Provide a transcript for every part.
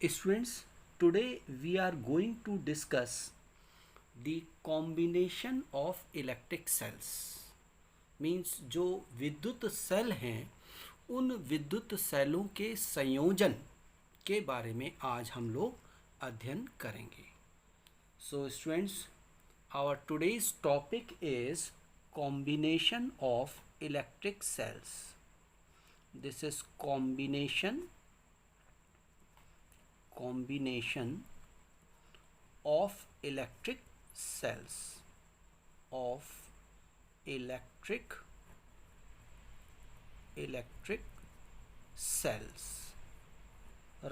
Students, today we are going to discuss the combination of electric cells. Means जो विद्युत cell हैं उन विद्युत सेलों के संयोजन के बारे में आज हम लोग अध्ययन करेंगे. So students, our today's topic is combination of electric cells. This is combination of electric cells, electric cells,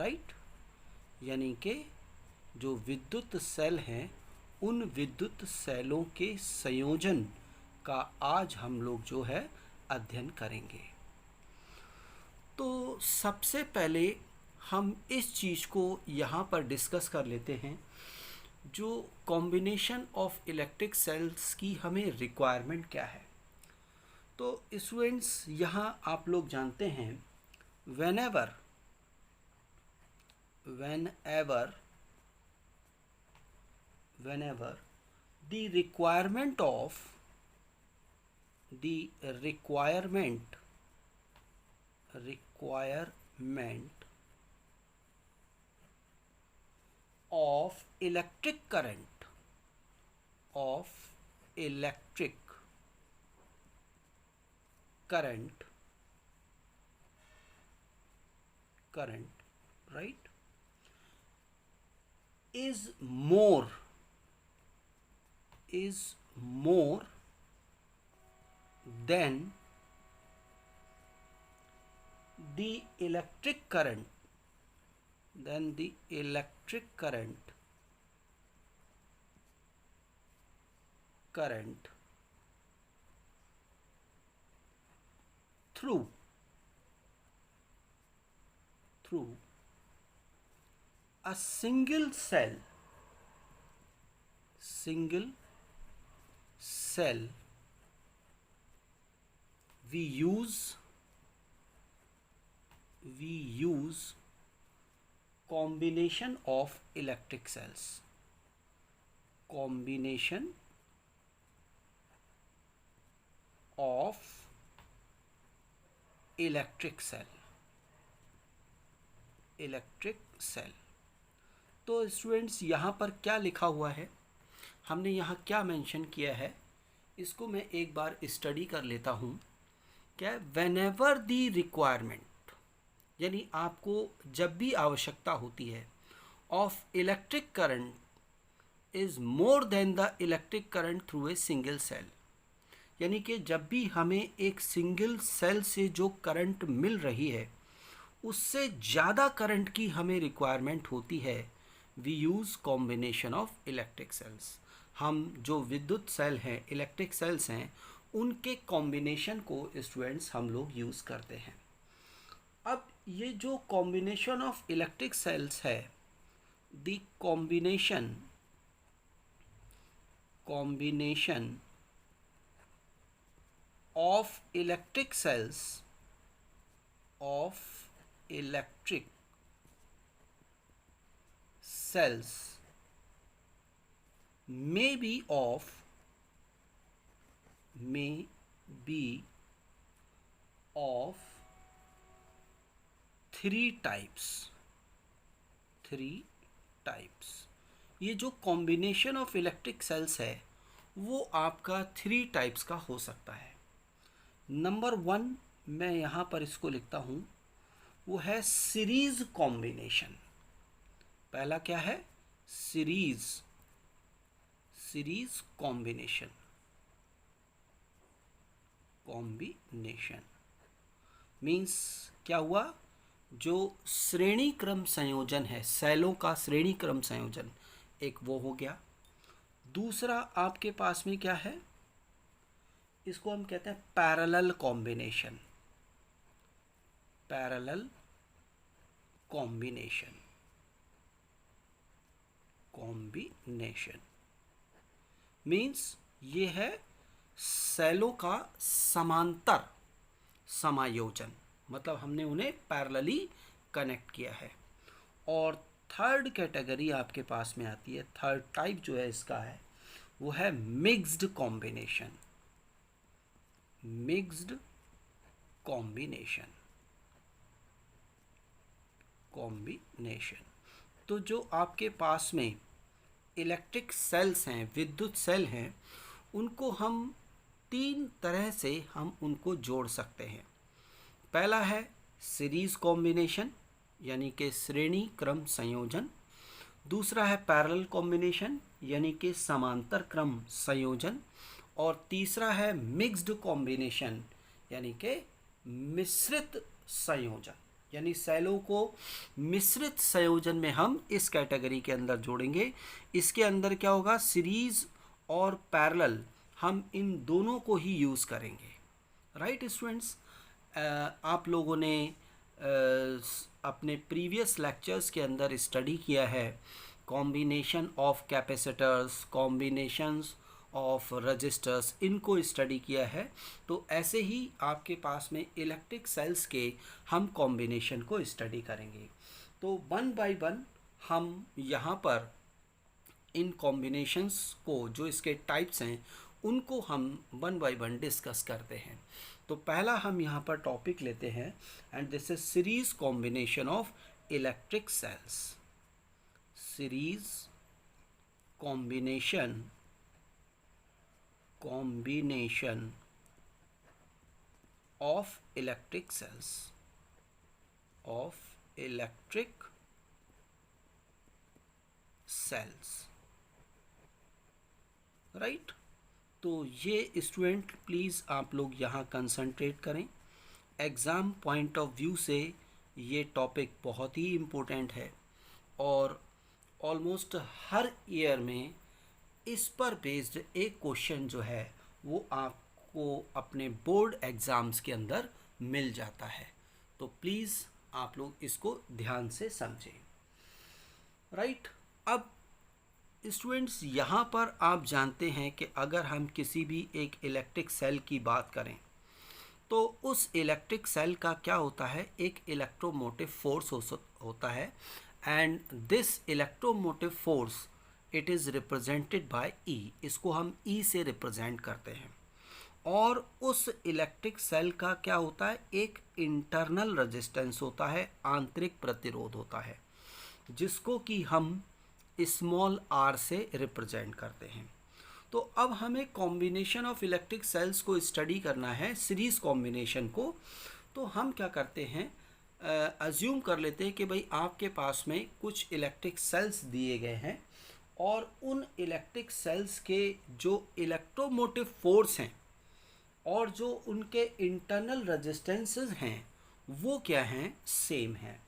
right? यानी कि जो विद्युत सेल हैं उन विद्युत सेलों के संयोजन का आज हम लोग जो है अध्ययन करेंगे. तो सबसे पहले हम इस चीज़ को यहाँ पर डिस्कस कर लेते हैं. जो कॉम्बिनेशन ऑफ इलेक्ट्रिक सेल्स की हमें रिक्वायरमेंट क्या है. तो स्टूडेंट्स, यहाँ आप लोग जानते हैं whenever the requirement of electric current, right, is more than the electric current through a single cell we use combination of electric cells. Combination of electric cell. तो स्टूडेंट्स, यहाँ पर क्या लिखा हुआ है, हमने यहाँ क्या मेंशन किया है, इसको मैं एक बार स्टडी कर लेता हूँ. क्या whenever the requirement, यानी आपको जब भी आवश्यकता होती है, of electric current is more than the electric current through a single cell. यानी कि जब भी हमें एक सिंगल सेल से जो करंट मिल रही है उससे ज़्यादा करंट की हमें रिक्वायरमेंट होती है, we use combination of electric cells. हम जो विद्युत सेल हैं, इलेक्ट्रिक सेल्स हैं, उनके कॉम्बिनेशन को स्टूडेंट्स हम लोग यूज़ करते हैं. अब ये जो कॉम्बिनेशन ऑफ इलेक्ट्रिक सेल्स है, the combination of electric cells may be of three types. ये जो कॉम्बिनेशन ऑफ इलेक्ट्रिक सेल्स है वो आपका 3 टाइप्स का हो सकता है. नंबर 1 मैं यहाँ पर इसको लिखता हूँ, वो है सीरीज कॉम्बिनेशन. पहला क्या है? Series combination. मीन्स क्या हुआ, जो श्रेणी क्रम संयोजन है, सेलों का श्रेणी क्रम संयोजन, एक वो हो गया. दूसरा आपके पास में क्या है, इसको हम कहते हैं पैरेलल कॉम्बिनेशन. मीन्स ये है सेलों का समांतर समायोजन, मतलब हमने उन्हें पैरेलली कनेक्ट किया है. और थर्ड कैटेगरी आपके पास में आती है, थर्ड टाइप जो है इसका है वो है मिक्स्ड कॉम्बिनेशन। मिक्स्ड कॉम्बिनेशन, तो जो आपके पास में इलेक्ट्रिक सेल्स हैं, विद्युत सेल हैं, उनको हम तीन तरह से हम उनको जोड़ सकते हैं। पहला है सीरीज कॉम्बिनेशन, यानी कि श्रेणी क्रम संयोजन। दूसरा है पैरेलल कॉम्बिनेशन, यानी कि समांतर क्रम संयोजन। और तीसरा है मिक्स्ड कॉम्बिनेशन, यानी कि मिश्रित संयोजन, यानी सेलों को मिश्रित संयोजन में हम इस कैटेगरी के अंदर जोड़ेंगे। इसके अंदर क्या होगा, सीरीज और पैरेलल, हम इन दोनों को ही यूज़ करेंगे। राइट स्टूडेंट्स, आप लोगों ने अपने प्रीवियस लेक्चर्स के अंदर स्टडी किया है combination of capacitors, combinations of resistors, इनको स्टडी किया है। तो ऐसे ही आपके पास में इलेक्ट्रिक सेल्स के हम कॉम्बिनेशन को स्टडी करेंगे। तो वन बाय वन हम यहाँ पर इन कॉम्बिनेशंस को, जो इसके टाइप्स हैं, उनको हम वन बाय वन डिस्कस करते हैं। तो पहला हम यहाँ पर टॉपिक लेते हैं, and this is series combination of electric sales. Series combination of electric sales, right. तो ये स्टूडेंट प्लीज़ आप लोग यहाँ कंसंट्रेट करें। एग्ज़ाम पॉइंट ऑफ व्यू से ये टॉपिक बहुत ही इम्पोर्टेंट है, और ऑलमोस्ट हर ईयर में इस पर बेस्ड एक क्वेश्चन जो है वो आपको अपने बोर्ड एग्ज़ाम्स के अंदर मिल जाता है। तो प्लीज़ आप लोग इसको ध्यान से समझें। राइट। अब स्टूडेंट्स, यहाँ पर आप जानते हैं कि अगर हम किसी भी एक इलेक्ट्रिक सेल की बात करें तो उस इलेक्ट्रिक सेल का क्या होता है, एक इलेक्ट्रोमोटिव फोर्स होता है, and this electromotive force it is represented by E. इसको हम ई से रिप्रेजेंट करते हैं। और उस इलेक्ट्रिक सेल का क्या होता है, एक इंटरनल रेजिस्टेंस होता है, आंतरिक प्रतिरोध होता है, जिसको कि हम स्मॉल आर से रिप्रेजेंट करते हैं। तो अब हमें कॉम्बिनेशन ऑफ इलेक्ट्रिक सेल्स को स्टडी करना है, सीरीज कॉम्बिनेशन को। तो हम क्या करते हैं, अज्यूम कर लेते हैं कि भाई आपके पास में कुछ इलेक्ट्रिक सेल्स दिए गए हैं, और उन इलेक्ट्रिक सेल्स के जो इलेक्ट्रोमोटिव फोर्स हैं और जो उनके इंटरनल रेजिस्टेंसेस हैं वो क्या हैं, सेम हैं।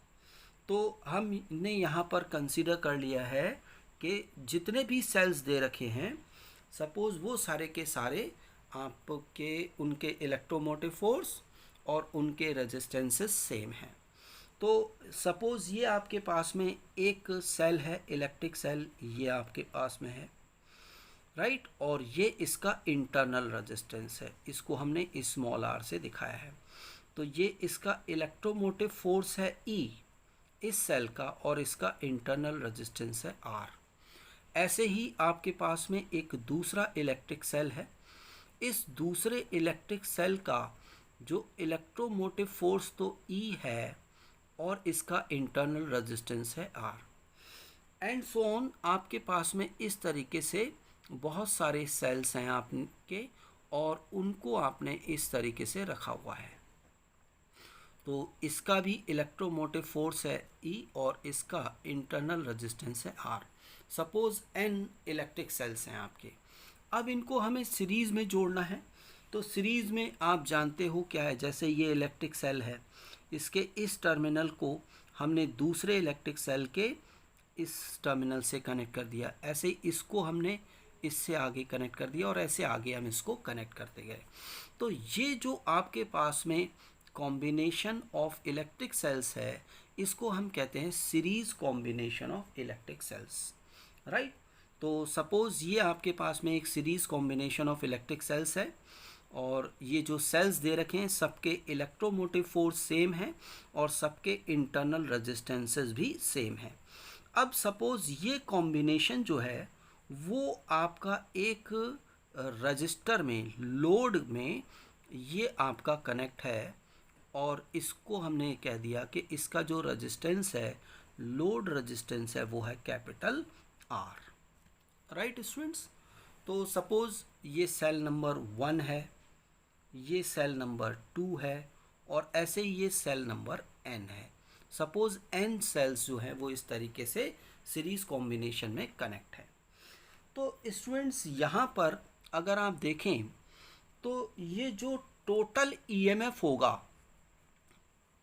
तो हमने यहाँ पर कंसीडर कर लिया है कि जितने भी सेल्स दे रखे हैं, सपोज़ वो सारे के सारे आपके उनके इलेक्ट्रोमोटिव फोर्स और उनके रेजिस्टेंसेस सेम हैं। तो सपोज़ ये आपके पास में एक सेल है, इलेक्ट्रिक सेल, ये आपके पास में है, राइट। और ये इसका इंटरनल रेजिस्टेंस है, इसको हमने स्मॉल आर से दिखाया है। तो ये इसका इलेक्ट्रोमोटिव फोर्स है ई इस सेल का, और इसका इंटरनल रेजिस्टेंस है आर। ऐसे ही आपके पास में एक दूसरा इलेक्ट्रिक सेल है। इस दूसरे इलेक्ट्रिक सेल का जो इलेक्ट्रोमोटिव फोर्स तो ई है, और इसका इंटरनल रेजिस्टेंस है आर, एंड सो ऑन। आपके पास में इस तरीके से बहुत सारे सेल्स हैं आपके, और उनको आपने इस तरीके से रखा हुआ है। तो इसका भी इलेक्ट्रोमोटिव फोर्स है ई, और इसका इंटरनल रेजिस्टेंस है R. Suppose n electric cells हैं आपके। अब इनको हमें सीरीज़ में जोड़ना है। तो सीरीज़ में आप जानते हो क्या है, जैसे ये इलेक्ट्रिक सेल है, इसके इस टर्मिनल को हमने दूसरे इलेक्ट्रिक सेल के इस टर्मिनल से कनेक्ट कर दिया, ऐसे इसको हमने इससे आगे कनेक्ट कर दिया, और ऐसे आगे हम इसको कनेक्ट करते गए। तो ये जो आपके पास में कॉम्बिनेशन ऑफ इलेक्ट्रिक सेल्स है, इसको हम कहते हैं series combination of electric sales, right. तो सपोज़ ये आपके पास में एक series combination of electric sales है, और ये जो सेल्स दे रखे हैं सबके इलेक्ट्रोमोटिव फोर्स सेम है, और सबके इंटरनल रेजिस्टेंसेस भी सेम है। अब सपोज ये कॉम्बिनेशन जो है वो आपका एक रजिस्टर में, लोड में ये आपका कनेक्ट है, और इसको हमने कह दिया कि इसका जो रेजिस्टेंस है, लोड रेजिस्टेंस है, वो है कैपिटल आर। Right students? तो सपोज ये सेल नंबर 1 है, ये सेल नंबर 2 है, और ऐसे ही ये सेल नंबर n है। सपोज n सेल्स जो हैं वो इस तरीके से सीरीज कॉम्बिनेशन में कनेक्ट है। तो स्टूडेंट्स यहाँ पर अगर आप देखें तो ये जो टोटल ईएमएफ होगा,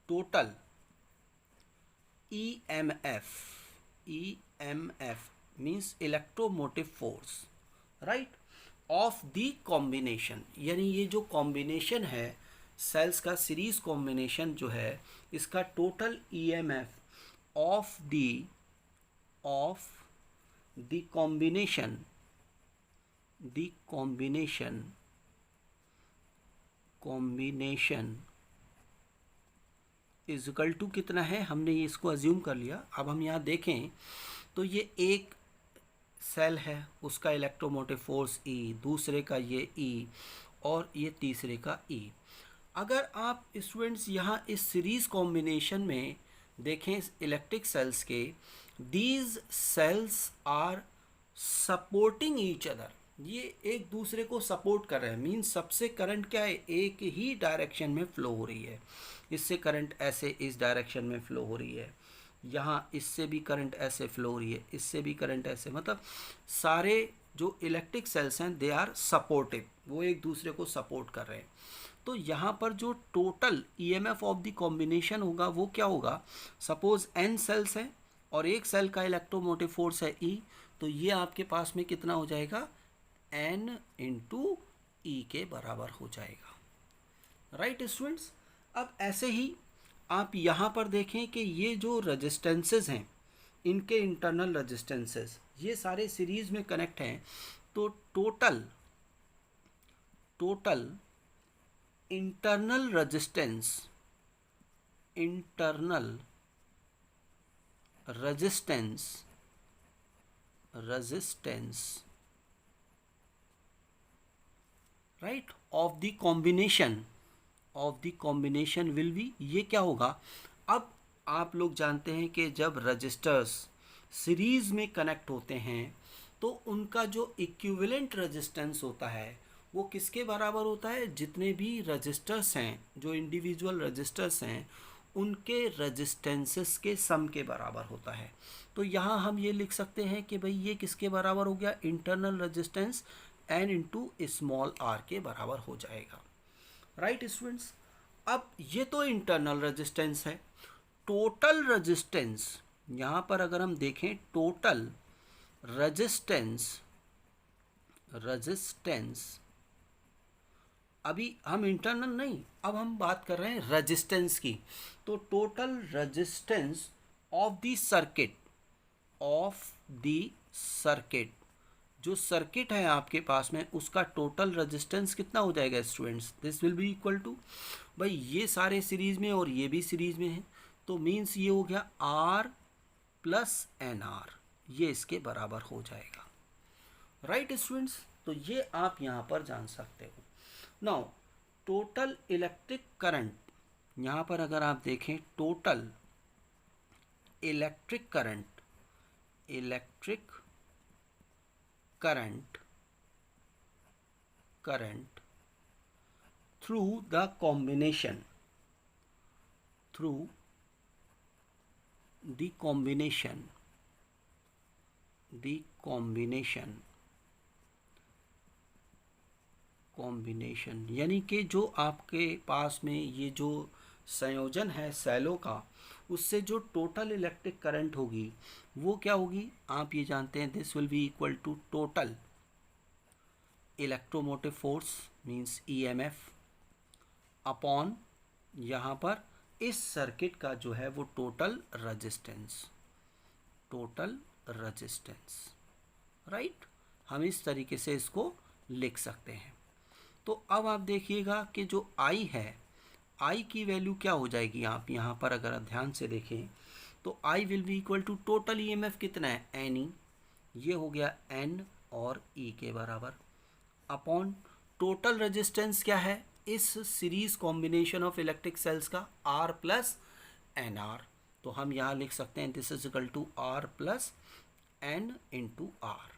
total EMF, EMF means electromotive force, right, of the combination, यानी ये जो कॉम्बिनेशन है सेल्स का, सीरीज कॉम्बिनेशन जो है, इसका total EMF of the combination, is equal to कितना है, हमने ये इसको अज्यूम कर लिया। अब हम यहाँ देखें तो ये एक सेल है, उसका इलेक्ट्रोमोटिव फोर्स E, दूसरे का ये E, और ये तीसरे का E। अगर आप स्टूडेंट्स यहाँ इस सीरीज कॉम्बिनेशन में देखें इलेक्ट्रिक सेल्स के, these cells are supporting each other, ये एक दूसरे को सपोर्ट कर रहे हैं। मीन्स सबसे करंट क्या है, एक ही डायरेक्शन में फ्लो हो रही है। इससे करंट ऐसे इस डायरेक्शन में फ्लो हो रही है, यहाँ इससे भी करंट ऐसे फ्लो हो रही है, इससे भी करंट ऐसे, मतलब सारे जो इलेक्ट्रिक सेल्स हैं दे आर सपोर्टिव, वो एक दूसरे को सपोर्ट कर रहे हैं। तो यहाँ पर जो total EMF of the combination होगा वो क्या होगा, सपोज n सेल्स हैं और एक सेल का इलेक्ट्रोमोटिव फोर्स है E, तो ये आपके पास में कितना हो जाएगा, n इंटू E के बराबर हो जाएगा। Right students? अब ऐसे ही आप यहाँ पर देखें कि ये जो रेजिस्टेंसेस हैं, इनके इंटरनल रेजिस्टेंसेस ये सारे सीरीज में कनेक्ट हैं। तो total internal resistance, right, of the combination will be, ये क्या होगा। अब आप लोग जानते हैं कि जब रजिस्टर्स सीरीज में कनेक्ट होते हैं तो उनका जो इक्विवेलेंट रेजिस्टेंस होता है वो किसके बराबर होता है, जितने भी रजिस्टर्स हैं, जो इंडिविजुअल रजिस्टर्स हैं, उनके रजिस्टेंसेस के सम के बराबर होता है। तो यहाँ हम ये लिख सकते हैं कि भाई ये किसके बराबर हो गया, internal resistance n into small r के बराबर हो जाएगा। Right students? अब ये तो इंटरनल रेजिस्टेंस है। टोटल रेजिस्टेंस, यहाँ पर अगर हम देखें टोटल रेजिस्टेंस, अभी हम इंटरनल नहीं, अब हम बात कर रहे हैं रेजिस्टेंस की। तो total resistance of the circuit, जो सर्किट है आपके पास में, उसका टोटल रेजिस्टेंस कितना हो जाएगा students, this will be equal to, भाई ये सारे सीरीज में और ये भी सीरीज में है, तो मीन्स ये हो गया R प्लस NR, ये इसके बराबर हो जाएगा। Right students? तो ये आप यहाँ पर जान सकते हो। नाउ टोटल इलेक्ट्रिक करंट, यहाँ पर अगर आप देखें total electric current through the combination, यानी कि जो आपके पास में ये जो संयोजन है सेलों का, उससे जो टोटल इलेक्ट्रिक करंट होगी वो क्या होगी, आप ये जानते हैं, this will be equal to total electromotive force means EMF upon यहाँ पर इस सर्किट का जो है वो टोटल रेजिस्टेंस, राइट। हम इस तरीके से इसको लिख सकते हैं। तो अब आप देखिएगा कि जो I है, I की वैल्यू क्या हो जाएगी, आप यहाँ पर अगर ध्यान से देखें तो I will be equal to total EMF कितना है, NE, ये हो गया N और E के बराबर, अपॉन टोटल रेजिस्टेंस क्या है इस series combination of electric cells का, R प्लस NR। तो हम यहाँ लिख सकते हैं this is equal to R plus N into R।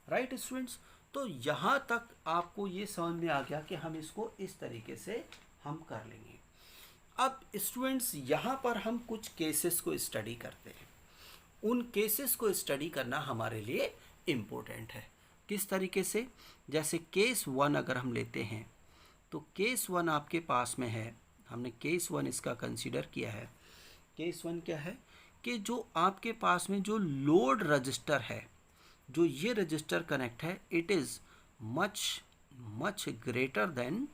Right students, तो यहाँ तक आपको ये समझ में आ गया कि हम इसको इस तरीके से हम कर लेंगे। अब स्टूडेंट्स यहाँ पर हम कुछ केसेस को स्टडी करते हैं, उन केसेस को स्टडी करना हमारे लिए इम्पोर्टेंट है। किस तरीके से, जैसे केस 1 अगर हम लेते हैं तो केस 1 आपके पास में है, हमने केस 1 इसका कंसीडर किया है। केस 1 क्या है कि जो आपके पास में जो लोड रजिस्टर है, जो ये रजिस्टर कनेक्ट है, it is much much greater than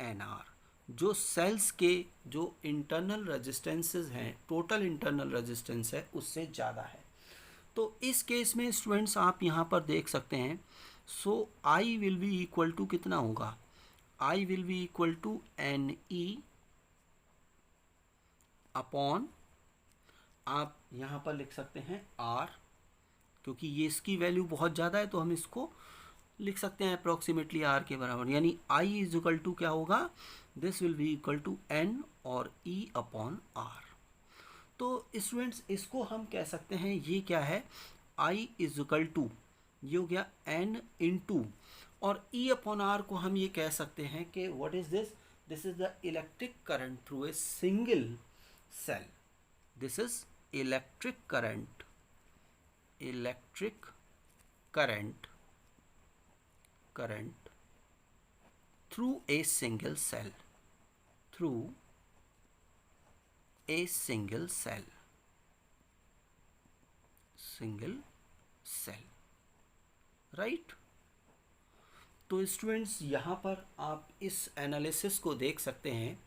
NR। जो सेल्स के जो इंटरनल रेजिस्टेंसेस हैं, टोटल इंटरनल रेजिस्टेंस है, उससे ज़्यादा है। तो इस केस में स्टूडेंट्स आप यहाँ पर देख सकते हैं, so I will be equal to कितना होगा, I will be equal to NE upon, आप यहाँ पर लिख सकते हैं R, क्योंकि ये इसकी वैल्यू बहुत ज़्यादा है तो हम इसको लिख सकते हैं अप्रॉक्सीमेटली R के बराबर, यानी I इज इक्वल टू क्या होगा, this will be equal to N और E अपॉन R। तो स्टूडेंट्स इसको हम कह सकते हैं, ये क्या है, I इज इक्वल टू, ये हो गया N इंटू, और E अपॉन R को हम ये कह सकते हैं कि what is this, this is the electric current through a single cell, this is electric current through a single cell, right. तो स्टूडेंट्स यहाँ पर आप इस एनालिसिस को देख सकते हैं,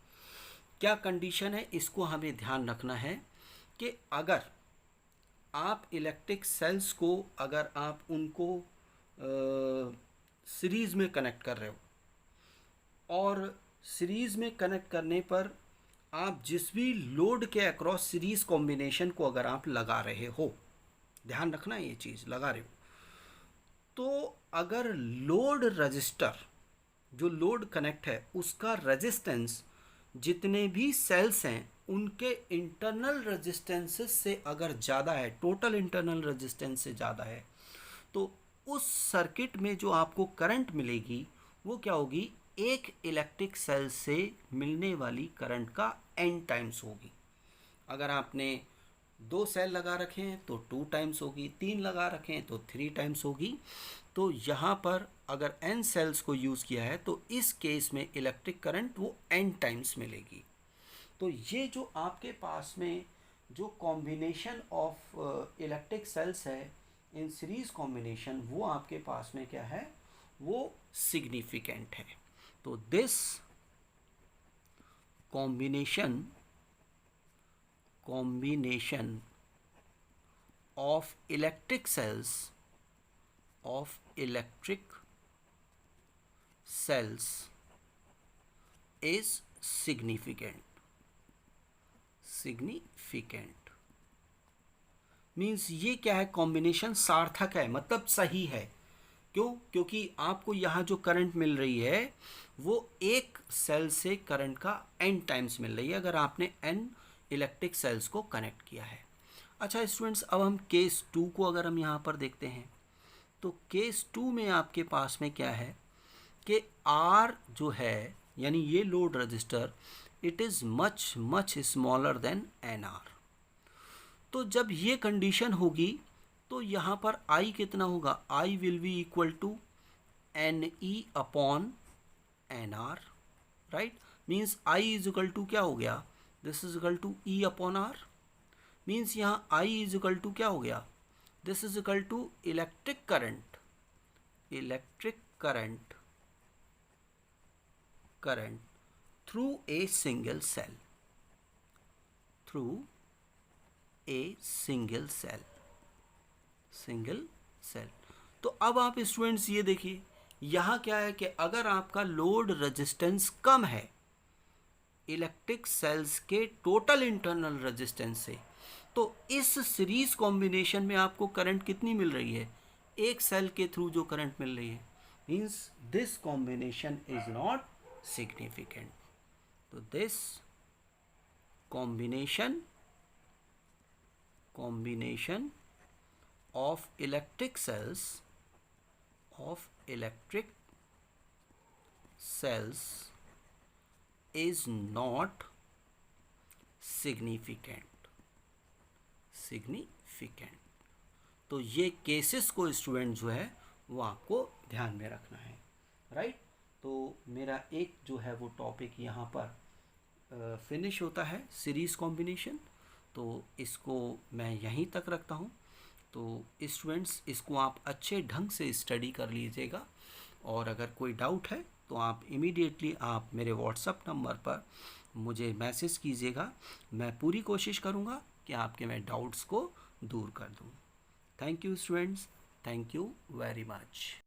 क्या कंडीशन है, इसको हमें ध्यान रखना है कि अगर आप इलेक्ट्रिक सेल्स को, अगर आप उनको सीरीज़ में कनेक्ट कर रहे हो, और सीरीज़ में कनेक्ट करने पर आप जिस भी लोड के अक्रॉस सीरीज़ कॉम्बिनेशन को अगर आप लगा रहे हो, ध्यान रखना ये चीज़ लगा रहे हो, तो अगर लोड रजिस्टर, जो लोड कनेक्ट है उसका रेजिस्टेंस जितने भी सेल्स हैं उनके इंटरनल रेजिस्टेंसेस से अगर ज़्यादा है, टोटल इंटरनल रेजिस्टेंस से ज़्यादा है, तो उस सर्किट में जो आपको करंट मिलेगी वो क्या होगी, एक इलेक्ट्रिक सेल से मिलने वाली करंट का n टाइम्स होगी। अगर आपने 2 सेल लगा रखे हैं तो 2 टाइम्स होगी, 3 लगा रखे हैं तो 3 टाइम्स होगी। तो यहाँ पर अगर n सेल्स को यूज़ किया है तो इस केस में इलेक्ट्रिक करंट वो n टाइम्स मिलेगी। तो ये जो आपके पास में जो कॉम्बिनेशन ऑफ इलेक्ट्रिक सेल्स है इन सीरीज कॉम्बिनेशन, वो आपके पास में क्या है, वो सिग्निफिकेंट है। तो this combination of electric sales is significant means ये क्या है, कॉम्बिनेशन सार्थक है, मतलब सही है। क्यों, क्योंकि आपको यहाँ जो करंट मिल रही है वो एक सेल से करंट का n टाइम्स मिल रही है अगर आपने n इलेक्ट्रिक सेल्स को कनेक्ट किया है। अच्छा स्टूडेंट्स, अब हम केस 2 को अगर हम यहाँ पर देखते हैं तो केस 2 में आपके पास में क्या है कि R जो है, यानी ये load register, it is much smaller than NR। तो जब ये कंडीशन होगी तो यहाँ पर I कितना होगा, I will be equal to NE upon NR, right. Means I is equal to क्या हो गया, this is equal to E upon R। Means यहाँ I इज इक्वल टू क्या हो गया, this is equal to electric current through a single cell. तो अब आप स्टूडेंट्स ये देखिए, यहाँ क्या है कि अगर आपका लोड रेजिस्टेंस कम है इलेक्ट्रिक सेल्स के टोटल इंटरनल रेजिस्टेंस से, तो इस सीरीज कॉम्बिनेशन में आपको करंट कितनी मिल रही है, एक सेल के थ्रू जो करंट मिल रही है, means this combination is not significant. तो this combination of electric cells is not significant। तो ये केसेस को स्टूडेंट जो है वो आपको ध्यान में रखना है, राइट। तो मेरा एक जो है वो टॉपिक यहाँ पर फिनिश होता है, सीरीज कॉम्बिनेशन। तो इसको मैं यहीं तक रखता हूँ। तो स्टूडेंट्स इसको आप अच्छे ढंग से स्टडी कर लीजिएगा, और अगर कोई डाउट है तो आप इमीडिएटली आप मेरे व्हाट्सएप नंबर पर मुझे मैसेज कीजिएगा। मैं पूरी कोशिश करूँगा कि आपके मैं डाउट्स को दूर कर दूँ। Thank you students, thank you very much.